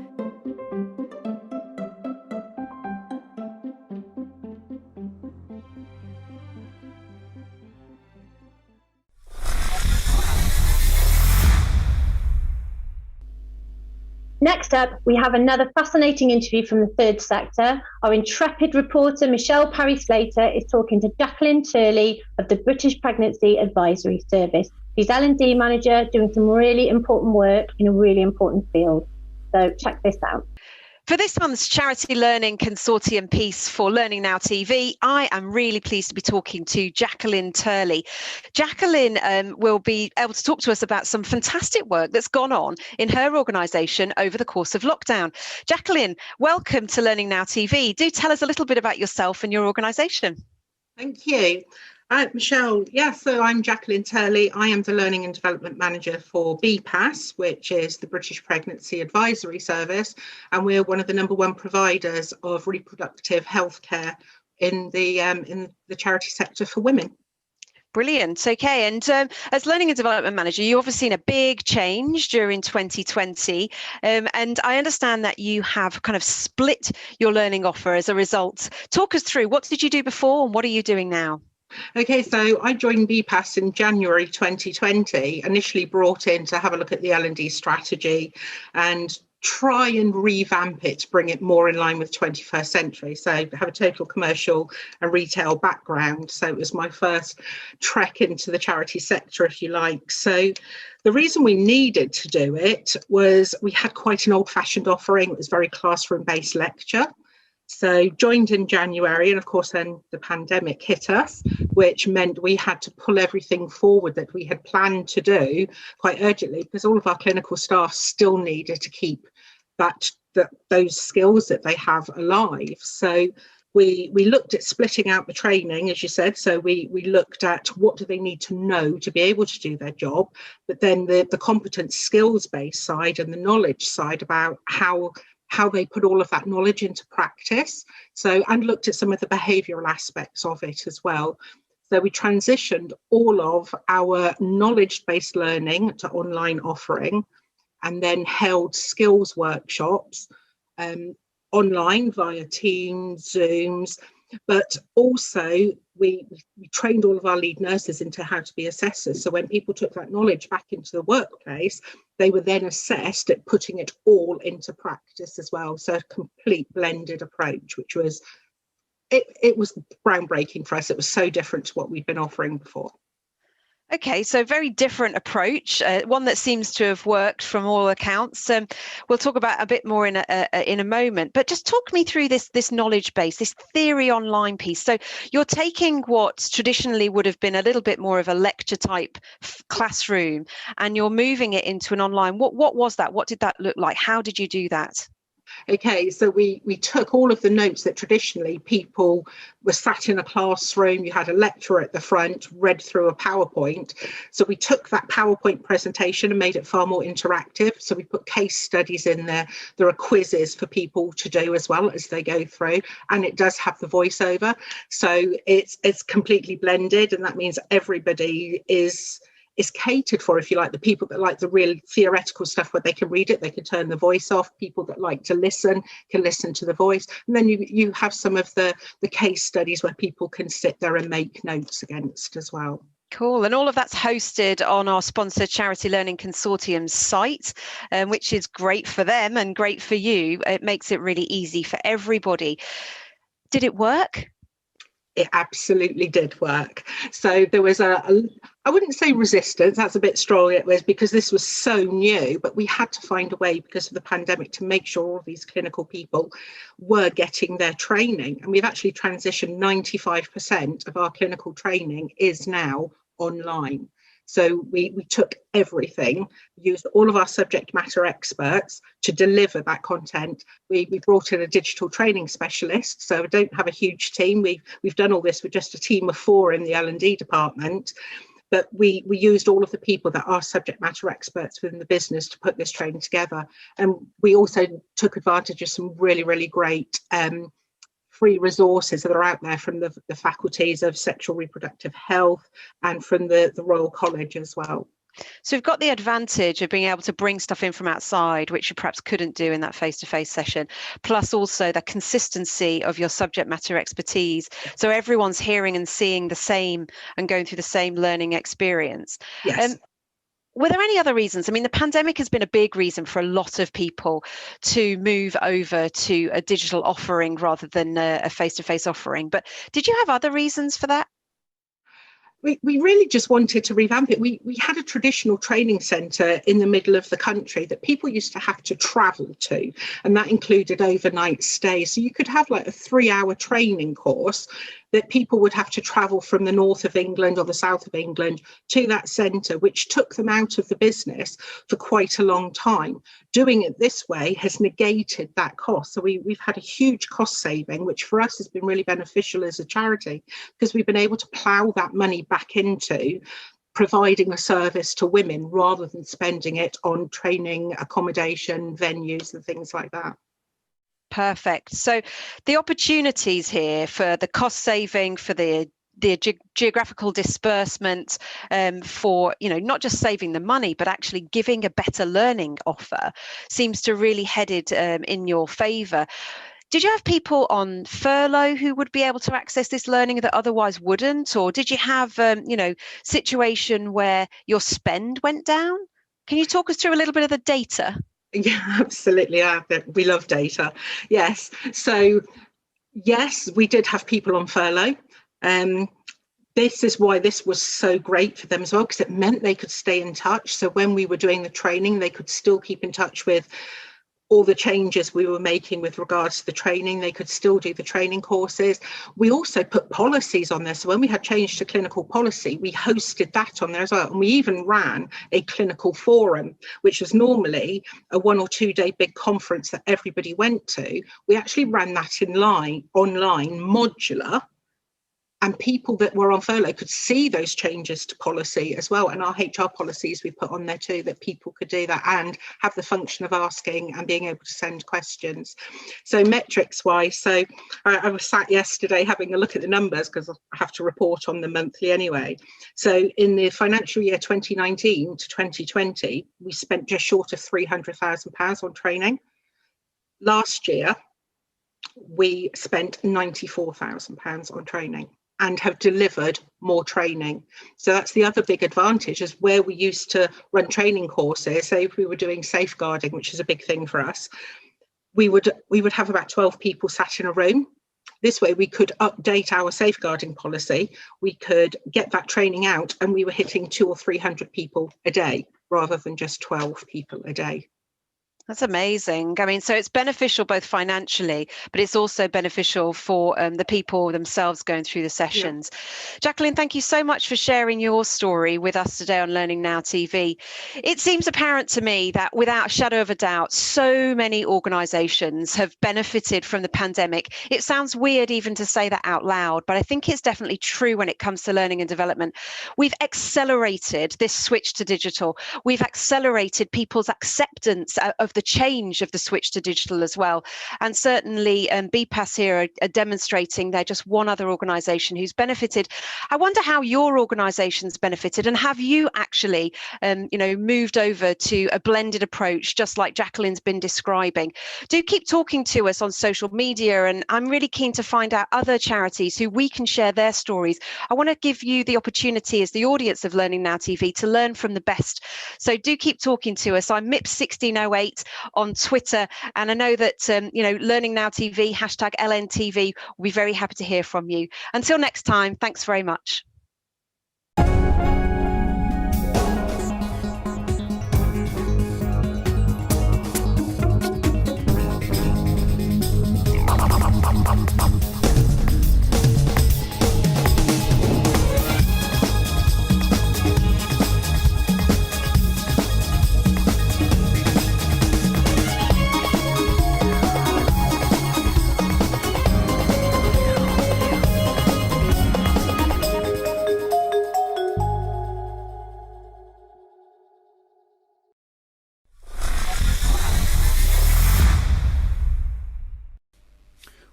up, we have another fascinating interview from the third sector. Our intrepid reporter, Michelle Parry-Slater, is talking to Jacqueline Turley of the British Pregnancy Advisory Service. She's L&D manager doing some really important work in a really important field. So check this out. For this month's Charity Learning Consortium piece for Learning Now TV, I am really pleased to be talking to Jacqueline Turley. Jacqueline will be able to talk to us about some fantastic work that's gone on in her organisation over the course of lockdown. Jacqueline, welcome to Learning Now TV. Do tell us a little bit about yourself and your organisation. Thank you. Michelle, so I'm Jacqueline Turley. I am the Learning and Development Manager for BPAS, which is the British Pregnancy Advisory Service, and we're one of the #1 providers of reproductive healthcare in the charity sector for women. Brilliant. Okay. And as Learning and Development Manager, you've obviously seen a big change during 2020. And I understand that you have kind of split your learning offer as a result. Talk us through, what did you do before and what are you doing now? Okay, so I joined BPAS in January 2020, initially brought in to have a look at the L&D strategy and try and revamp it, bring it more in line with 21st century. So I have a total commercial and retail background. So it was my first trek into the charity sector, if you like. So the reason we needed to do it was we had quite an old-fashioned offering. It was very classroom-based lecture. So joined in January, and of course then the pandemic hit us, which meant we had to pull everything forward that we had planned to do quite urgently, because all of our clinical staff still needed to keep those skills that they have alive. So we looked at splitting out the training, as you said. So we looked at what do they need to know to be able to do their job, but then the competence skills-based side and the knowledge side about how they put all of that knowledge into practice. So, and looked at some of the behavioural aspects of it as well. So we transitioned all of our knowledge-based learning to online offering, and then held skills workshops online via Teams, Zooms, but also we trained all of our lead nurses into how to be assessors. So when people took that knowledge back into the workplace, they were then assessed at putting it all into practice as well. So a complete blended approach, which was, it was groundbreaking for us. It was so different to what we'd been offering before. Okay, so very different approach, one that seems to have worked from all accounts. We'll talk about a bit more in a moment, but just talk me through this knowledge base, this theory online piece. So you're taking what traditionally would have been a little bit more of a lecture type classroom, and you're moving it into an online. What was that? What did that look like? How did you do that? Okay, so we took all of the notes that traditionally people were sat in a classroom, you had a lecturer at the front, read through a PowerPoint. So we took that PowerPoint presentation and made it far more interactive. So we put case studies in there. There are quizzes for people to do as well as they go through, and it does have the voiceover. So it's completely blended, and that means everybody is catered for, if you like. The people that like the real theoretical stuff where they can read it, they can turn the voice off. People that like to listen can listen to the voice. And then you have some of the case studies where people can sit there and make notes against as well. Cool. And all of that's hosted on our sponsor Charity Learning Consortium's site, which is great for them and great for you. It makes it really easy for everybody. Did it work? It absolutely did work. So there was I wouldn't say resistance, that's a bit strong. It was because this was so new, but we had to find a way because of the pandemic to make sure all these clinical people were getting their training. And we've actually transitioned 95% of our clinical training is now online. So we took everything, used all of our subject matter experts to deliver that content. We brought in a digital training specialist, so we don't have a huge team. We've done all this with just a team of 4 in the L&D department, but we used all of the people that are subject matter experts within the business to put this training together. And we also took advantage of some really, really great free resources that are out there from the faculties of sexual reproductive health and from the Royal College as well. So we've got the advantage of being able to bring stuff in from outside, which you perhaps couldn't do in that face-to-face session, plus also the consistency of your subject matter expertise. So everyone's hearing and seeing the same and going through the same learning experience. Yes. were there any other reasons? I mean, the pandemic has been a big reason for a lot of people to move over to a digital offering rather than a face-to-face offering. But did you have other reasons for that? We really just wanted to revamp it. We had a traditional training centre in the middle of the country that people used to have to travel to, and that included overnight stays. So you could have like a 3-hour training course that people would have to travel from the north of England or the south of England to that centre, which took them out of the business for quite a long time. Doing it this way has negated that cost. So we've had a huge cost saving, which for us has been really beneficial as a charity, because we've been able to plough that money back into providing a service to women rather than spending it on training, accommodation, venues and things like that. Perfect. So the opportunities here for the cost saving, for the geographical disbursement, for, you know, not just saving the money, but actually giving a better learning offer seems to really headed in your favour. Did you have people on furlough who would be able to access this learning that otherwise wouldn't? Or did you have, situation where your spend went down? Can you talk us through a little bit of the data? Yeah, absolutely. We love data. Yes. So, yes, we did have people on furlough. This is why this was so great for them as well, because it meant they could stay in touch. So when we were doing the training, they could still keep in touch with all the changes we were making with regards to the training. They could still do the training courses. We also put policies on there. So when we had change to clinical policy, we hosted that on there as well. And we even ran a clinical forum, which was normally a 1 or 2 day big conference that everybody went to. We actually ran that online, modular. And people that were on furlough could see those changes to policy as well. And our HR policies we put on there too, that people could do that and have the function of asking and being able to send questions. So metrics wise, so I was sat yesterday having a look at the numbers because I have to report on them monthly anyway. So in the financial year 2019 to 2020, we spent just short of £300,000 on training. Last year, we spent £94,000 on training and have delivered more training. So that's the other big advantage, is where we used to run training courses. Say if we were doing safeguarding, which is a big thing for us, we would have about 12 people sat in a room. This way we could update our safeguarding policy, we could get that training out, and we were hitting 200 or 300 people a day rather than just 12 people a day. That's amazing. I mean, so it's beneficial both financially, but it's also beneficial for the people themselves going through the sessions. Yeah. Jacqueline, thank you so much for sharing your story with us today on Learning Now TV. It seems apparent to me that without a shadow of a doubt, so many organisations have benefited from the pandemic. It sounds weird even to say that out loud, but I think it's definitely true when it comes to learning and development. We've accelerated this switch to digital. We've accelerated people's acceptance of the change of the switch to digital as well. And certainly BPAS here are demonstrating they're just one other organisation who's benefited. I wonder how your organisation's benefited, and have you actually moved over to a blended approach just like Jacqueline's been describing? Do keep talking to us on social media, and I'm really keen to find out other charities who we can share their stories. I want to give you the opportunity as the audience of Learning Now TV to learn from the best. So do keep talking to us. I'm MIPS1608 on Twitter, and I know that Learning Now TV #LNTV will be very happy to hear from you. Until next time, thanks very much.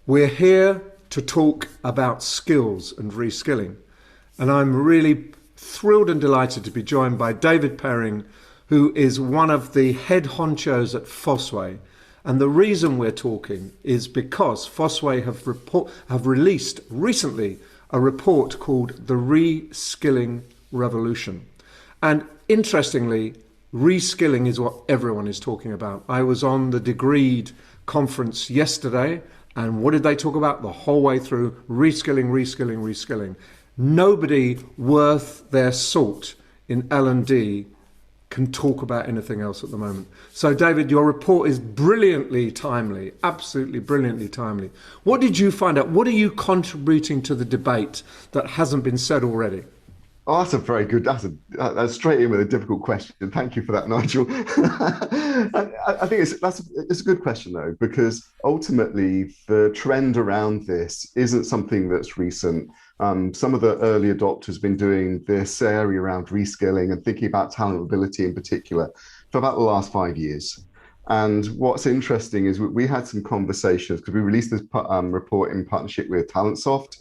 We're here to talk about skills and reskilling, and I'm really thrilled and delighted to be joined by David Perring, who is one of the head honchos at Fosway. And the reason we're talking is because Fosway have released recently a report called The Reskilling Revolution. And interestingly, reskilling is what everyone is talking about. I was on the Degreed conference yesterday, and what did they talk about the whole way through? Reskilling, reskilling, reskilling. Nobody worth their salt in L&D can talk about anything else at the moment. So David, your report is brilliantly timely, absolutely brilliantly timely. What did you find out? What are you contributing to the debate that hasn't been said already? Oh, that's a very good, that's straight in with a difficult question. Thank you for that, Nigel. I think it's a good question though, because ultimately the trend around this isn't something that's recent. Some of the early adopters have been doing this area around reskilling and thinking about talent mobility in particular for about the last 5 years. And what's interesting is we had some conversations because we released this report in partnership with Talentsoft,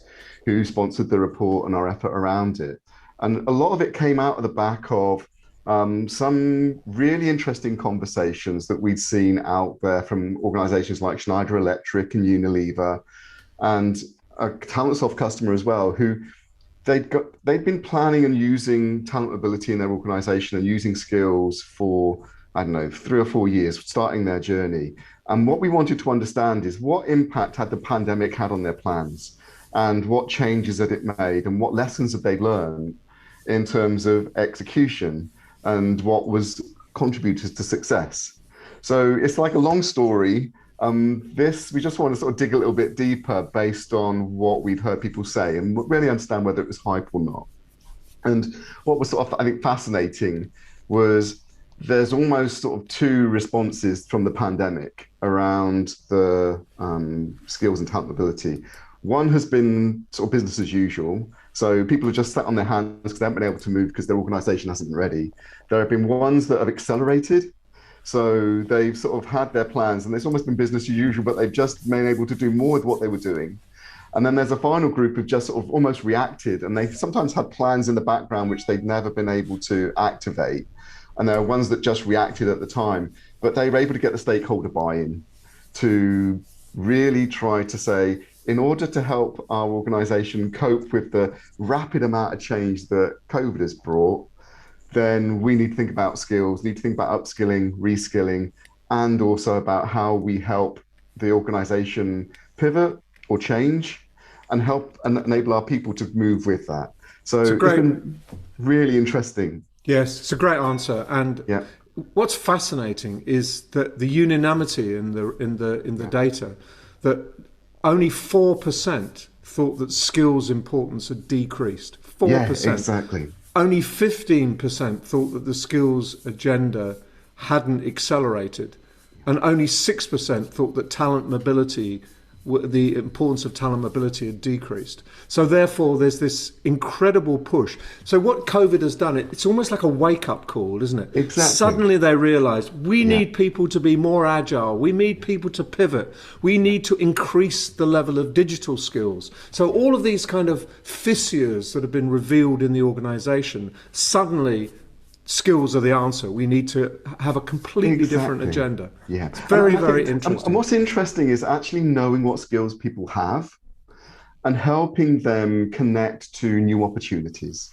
who sponsored the report and our effort around it. And a lot of it came out of the back of some really interesting conversations that we'd seen out there from organizations like Schneider Electric and Unilever, and a Talentsoft customer as well, who they'd been planning and using talent mobility in their organization and using skills for, I don't know, 3 or 4 years, starting their journey. And what we wanted to understand is what impact had the pandemic had on their plans, and what changes had it made, and what lessons have they learned in terms of execution, and what was contributed to success. So it's like a long story. We just want to sort of dig a little bit deeper based on what we've heard people say and really understand whether it was hype or not. And what was sort of, I think, fascinating was there's almost sort of 2 responses from the pandemic around the skills and talent mobility. One has been sort of business as usual. So people have just sat on their hands because they haven't been able to move because their organization hasn't been ready. There have been ones that have accelerated. So they've sort of had their plans and it's almost been business as usual, but they've just been able to do more with what they were doing. And then there's a final group who've just sort of almost reacted, and they sometimes had plans in the background which they'd never been able to activate. And there are ones that just reacted at the time, but they were able to get the stakeholder buy-in to really try to say, in order to help our organization cope with the rapid amount of change that COVID has brought, then we need to think about skills, need to think about upskilling, reskilling, and also about how we help the organization pivot or change and help and enable our people to move with that. So it's been really interesting. Yes, it's a great answer. And yeah. What's fascinating is that the unanimity in the data, that only 4% thought that skills importance had decreased. 4%. Yeah, exactly. Only 15% thought that the skills agenda hadn't accelerated. And only 6% thought that talent mobility, the importance of talent mobility had decreased. So therefore, there's this incredible push. So what COVID has done, it's almost like a wake-up call, isn't it? Exactly. Suddenly they realised we need people to be more agile. We need people to pivot. We need to increase the level of digital skills. So all of these kind of fissures that have been revealed in the organisation, suddenly skills are the answer. We need to have a completely different agenda. Yeah, it's very interesting. And what's interesting is actually knowing what skills people have and helping them connect to new opportunities.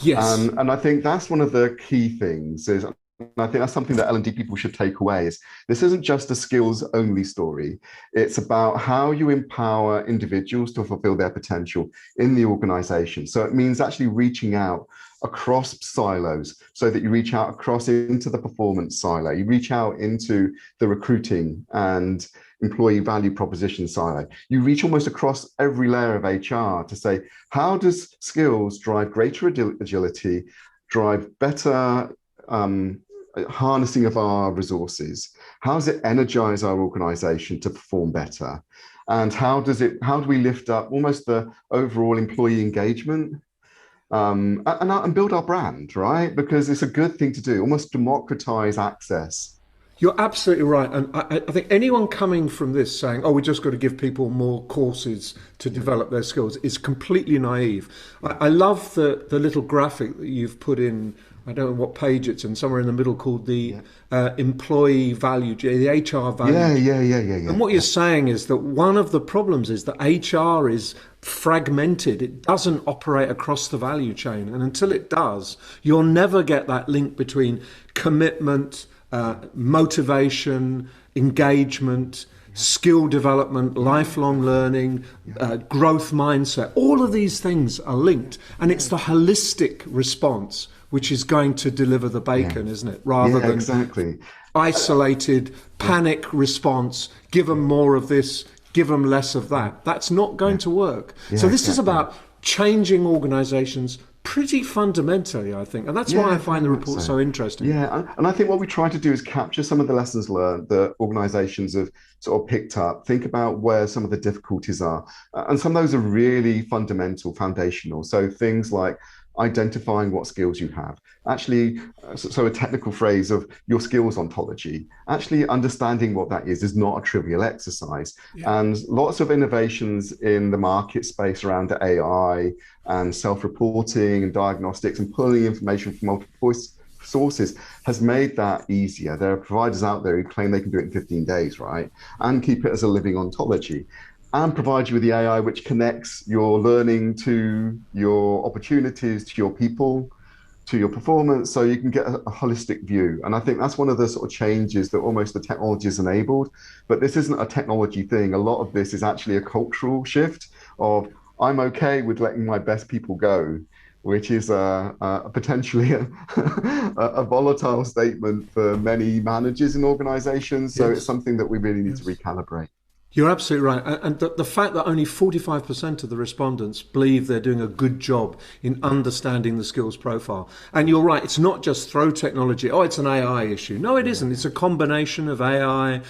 Yes. And I think that's one of the key things is, and I think that's something that L&D people should take away, is this isn't just a skills only story. It's about how you empower individuals to fulfill their potential in the organization. So it means actually reaching out across silos, so that you reach out across into the performance silo, you reach out into the recruiting and employee value proposition silo, you reach almost across every layer of HR to say, how does skills drive greater agility, drive better harnessing of our resources? How does it energize our organization to perform better? And how do we lift up almost the overall employee engagement and build our brand, right? Because it's a good thing to do, almost democratize access. You're absolutely right. And I think anyone coming from this saying, oh, we just got to give people more courses to develop their skills is completely naive. I love the little graphic that you've put in I don't know what page it's in, somewhere in the middle, called the employee value, the HR value. Yeah. And what you're saying is that one of the problems is that HR is fragmented. It doesn't operate across the value chain. And until it does, you'll never get that link between commitment, motivation, engagement, skill development, lifelong learning, growth mindset. All of these things are linked. And it's the holistic response which is going to deliver the bacon, isn't it? Rather than exactly. Isolated panic response, give them more of this, give them less of that. That's not going to work. So this is about changing organizations pretty fundamentally, I think. And that's why I find the report so interesting. Yeah, and I think what we try to do is capture some of the lessons learned that organizations have sort of picked up, think about where some of the difficulties are. And some of those are really fundamental, foundational. So things like identifying what skills you have. Actually, so a technical phrase of your skills ontology, actually understanding what that is not a trivial exercise. And lots of innovations in the market space around AI and self-reporting and diagnostics and pulling information from multiple sources has made that easier. There are providers out there who claim they can do it in 15 days, right? And keep it as a living ontology. And provide you with the AI which connects your learning to your opportunities, to your people, to your performance, so you can get a holistic view. And I think that's one of the sort of changes that almost the technology has enabled. But this isn't a technology thing. A lot of this is actually a cultural shift of, I'm okay with letting my best people go, which is potentially a volatile statement for many managers in organizations. So it's something that we really need to recalibrate. You're absolutely right. And the fact that only 45% of the respondents believe they're doing a good job in understanding the skills profile. And you're right, it's not just throw technology, it's an AI issue. No, it isn't. It's a combination of AI,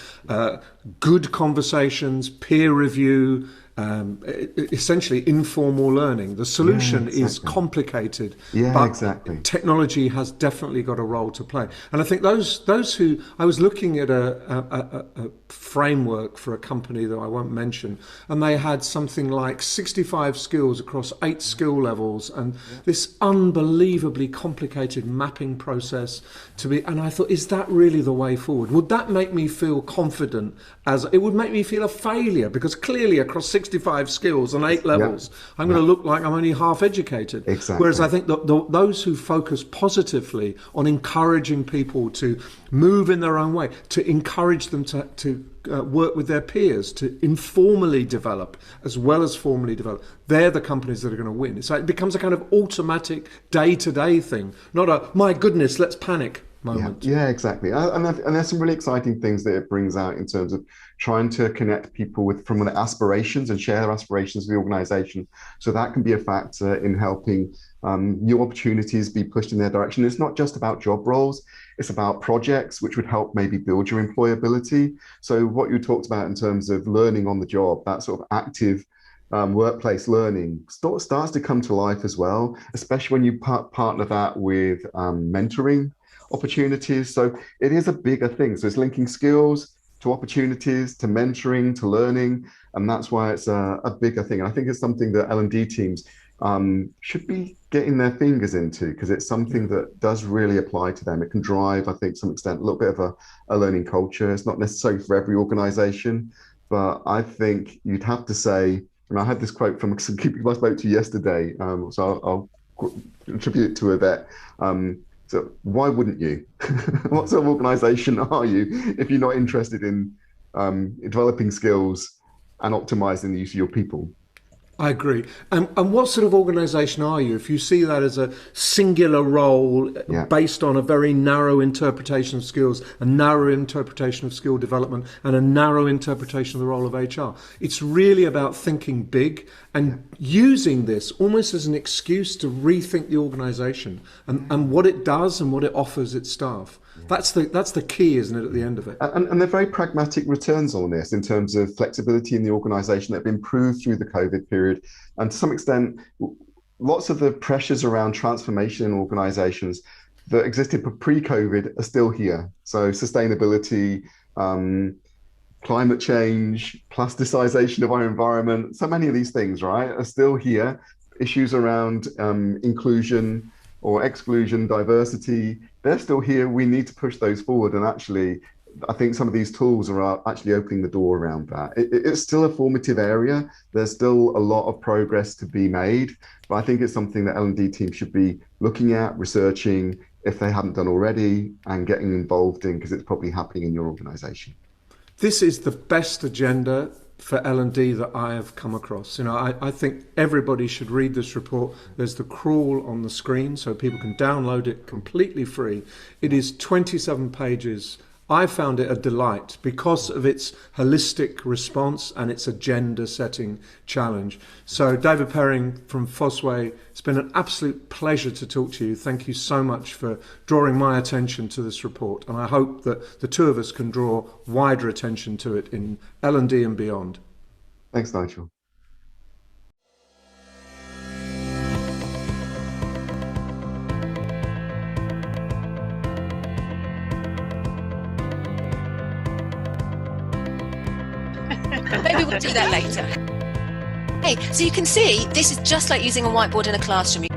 good conversations, peer review, essentially informal learning. The solution is complicated, but technology has definitely got a role to play. And I think those who, I was looking at a framework for a company that I won't mention, and they had something like 65 skills across 8 skill levels, and this unbelievably complicated mapping process and I thought, is that really the way forward? Would that make me feel confident? It would make me feel a failure, because clearly across 65 skills and 8 levels, I'm going to look like I'm only half educated. Whereas I think those who focus positively on encouraging people to move in their own way, to encourage them to work with their peers, to informally develop as well as formally develop, they're the companies that are going to win. So it becomes a kind of automatic day-to-day thing, not a, my goodness, let's panic moment. Yeah, exactly. And there's some really exciting things that it brings out in terms of trying to connect people from their aspirations and share their aspirations with the organization. So that can be a factor in helping new opportunities be pushed in their direction. It's not just about job roles, it's about projects which would help maybe build your employability. So what you talked about in terms of learning on the job, that sort of active workplace learning starts to come to life as well, especially when you partner that with mentoring opportunities. So it is a bigger thing. So it's linking skills to opportunities, to mentoring, to learning. And that's why it's a bigger thing. And I think it's something that L&D teams should be getting their fingers into, because it's something that does really apply to them. It can drive, I think, to some extent, a little bit of a learning culture. It's not necessarily for every organization, but I think you'd have to say, and I had this quote from some people I spoke to yesterday, so I'll attribute it to a vet. So why wouldn't you? What sort of organization are you if you're not interested in developing skills and optimizing the use of your people? I agree. And what sort of organization are you if you see that as a singular role based on a very narrow interpretation of skills, a narrow interpretation of skill development, and a narrow interpretation of the role of HR? It's really about thinking big and using this almost as an excuse to rethink the organization and what it does and what it offers its staff. That's the key, isn't it, at the end of it? And they're very pragmatic returns on this in terms of flexibility in the organisation that have improved through the COVID period. And to some extent, lots of the pressures around transformation in organisations that existed pre-COVID are still here. So sustainability, climate change, plasticization of our environment, so many of these things, right, are still here. Issues around inclusion, or exclusion, diversity, they're still here. We need to push those forward. And actually, I think some of these tools are actually opening the door around that. It's still a formative area. There's still a lot of progress to be made, but I think it's something that L&D teams should be looking at, researching, if they haven't done already, and getting involved in, because it's probably happening in your organization. This is the best agenda for L&D that I have come across. You know, I think everybody should read this report. There's the crawl on the screen, so people can download it completely free. It is 27 pages. I found it a delight because of its holistic response and its agenda setting challenge. So David Perring from Fosway, it's been an absolute pleasure to talk to you. Thank you so much for drawing my attention to this report. And I hope that the two of us can draw wider attention to it in L&D and beyond. Thanks, Nigel. Maybe we'll do that later. Hey, so you can see, this is just like using a whiteboard in a classroom.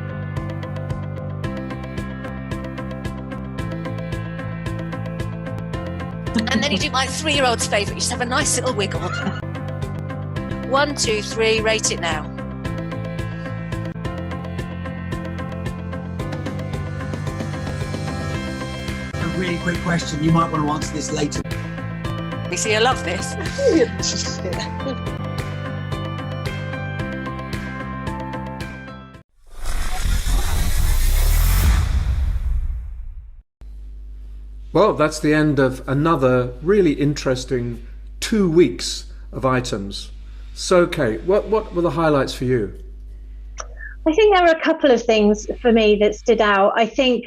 And then you do my 3-year-old's favourite, you just have a nice little wiggle. 1, 2, 3, rate it now. A really quick question, you might want to answer this later. You see, I love this. Well, that's the end of another really interesting 2 weeks of items. So, Kate, what were the highlights for you? I think there were a couple of things for me that stood out. I think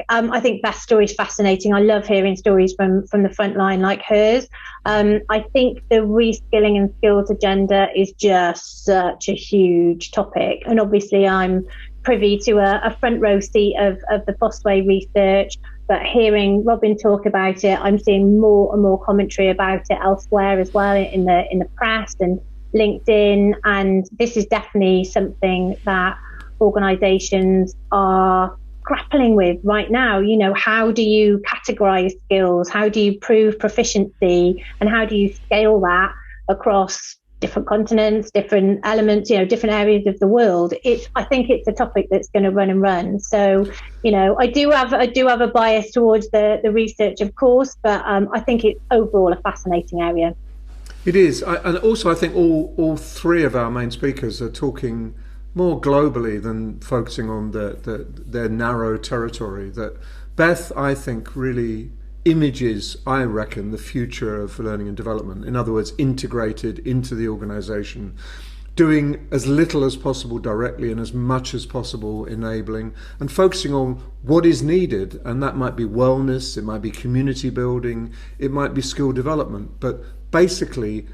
Beth's story is fascinating. I love hearing stories from the front line like hers. I think the reskilling and skills agenda is just such a huge topic. And obviously I'm privy to a front row seat of the Fosway research, but hearing Robin talk about it, I'm seeing more and more commentary about it elsewhere as well in the press and LinkedIn. And this is definitely something that organizations are grappling with right now. You know, how do you categorize skills? How do you prove proficiency? And how do you scale that across different continents, different elements, different areas of the world? I think it's a topic that's going to run and run. So, I do have a bias towards the research, of course, but I think it's overall a fascinating area. It is. And also I think all three of our main speakers are talking more globally than focusing on their narrow territory. That Beth, I think, really images, I reckon, the future of learning and development. In other words, integrated into the organization, doing as little as possible directly and as much as possible enabling, and focusing on what is needed. And that might be wellness, it might be community building, it might be skill development, but basically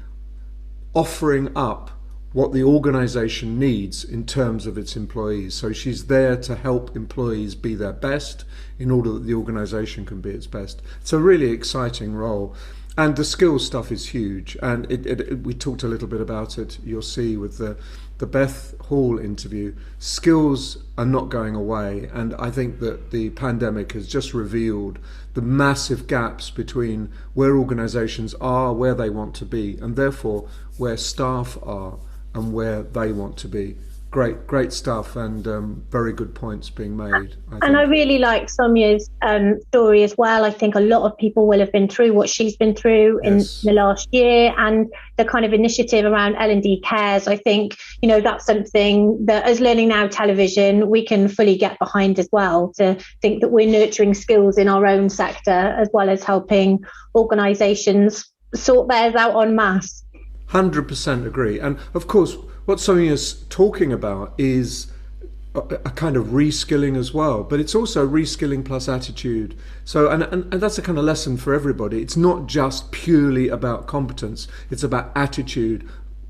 offering up what the organization needs in terms of its employees. So she's there to help employees be their best in order that the organization can be its best. It's a really exciting role. And the skills stuff is huge. And we talked a little bit about it, you'll see with the Beth Hall interview. Skills are not going away. And I think that the pandemic has just revealed the massive gaps between where organizations are, where they want to be, and therefore where staff are and where they want to be. Great stuff, and very good points being made. I really like Sonia's story as well. I think a lot of people will have been through what she's been through in the last year, and the kind of initiative around L&D Cares. I think, that's something that as Learning Now Television, we can fully get behind as well, to think that we're nurturing skills in our own sector as well as helping organisations sort theirs out en masse. 100% agree. And of course, what Sonia's talking about is a kind of reskilling as well, but it's also reskilling plus attitude. So, and that's a kind of lesson for everybody. It's not just purely about competence. It's about attitude,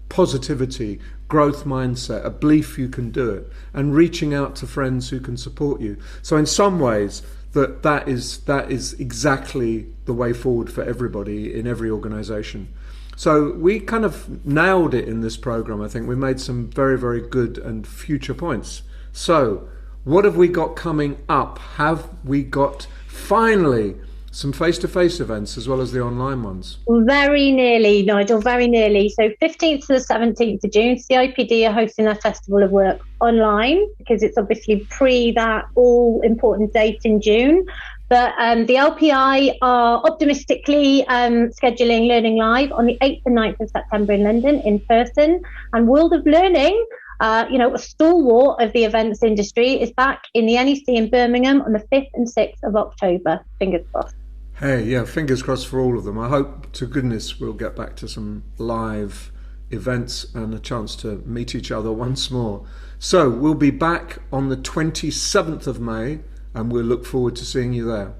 positivity, growth mindset, a belief you can do it, and reaching out to friends who can support you. So in some ways, that is exactly the way forward for everybody in every organization. So we kind of nailed it in this program. I think we made some very, very good and future points. So What have we got coming up? Have we got finally some face-to-face events as well as the online ones? Very nearly, Nigel, very nearly. So 15th to the 17th of June, CIPD are hosting their Festival of Work online because it's obviously pre that all-important date in June. But the LPI are optimistically scheduling Learning Live on the 8th and 9th of September in London in person. And World of Learning, a stalwart of the events industry, is back in the NEC in Birmingham on the 5th and 6th of October. Fingers crossed. Hey, yeah, fingers crossed for all of them. I hope to goodness we'll get back to some live events and a chance to meet each other once more. So we'll be back on the 27th of May and we'll look forward to seeing you there.